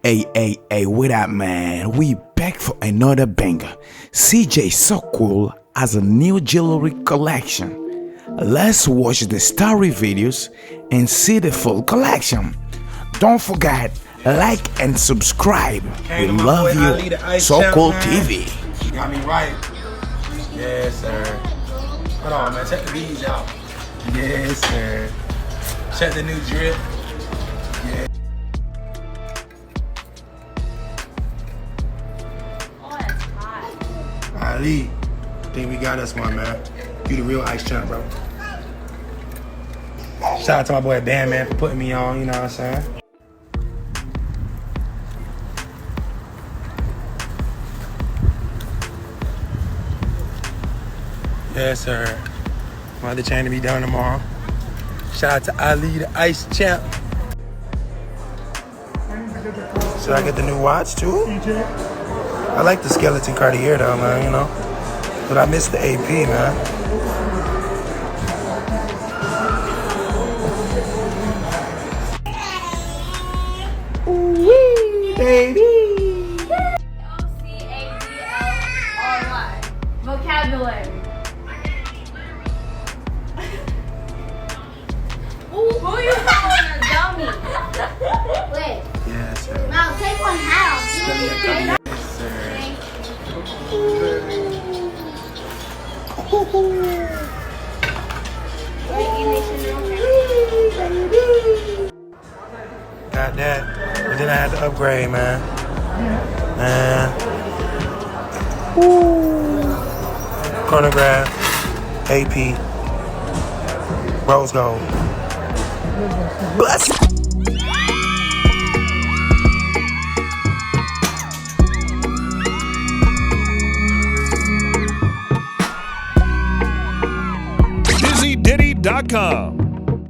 Hey, what up, man? We back for another banger. CJ So Cool has a new jewelry collection. Let's watch the story videos and see the full collection. Don't forget, like and subscribe. We love you. So Cool TV. You got me right. Yes, sir. Hold on, man. Check the beads out. Yes, sir. Check the new drip. Yeah. Ali, I think we got us one, man. You the real ice champ, bro. Shout out to my boy Dan, man, for putting me on, you know what I'm saying? Yes, sir. My other chain to be done tomorrow. Shout out to Ali, the ice champ. Should I get the new watch, too? I like the skeleton Cartier though, man, you know. But I miss the AP, man. Ooh-wee, baby. O-C-A-D-L-R-Y. Vocabulary. Ooh, who are you calling a dummy? Wait. Yes, sir. Now take one out. Yes, sir. Got that. And then I had to upgrade, man. Chronograph, AP, rose gold. Bless. DizzyDiddy.com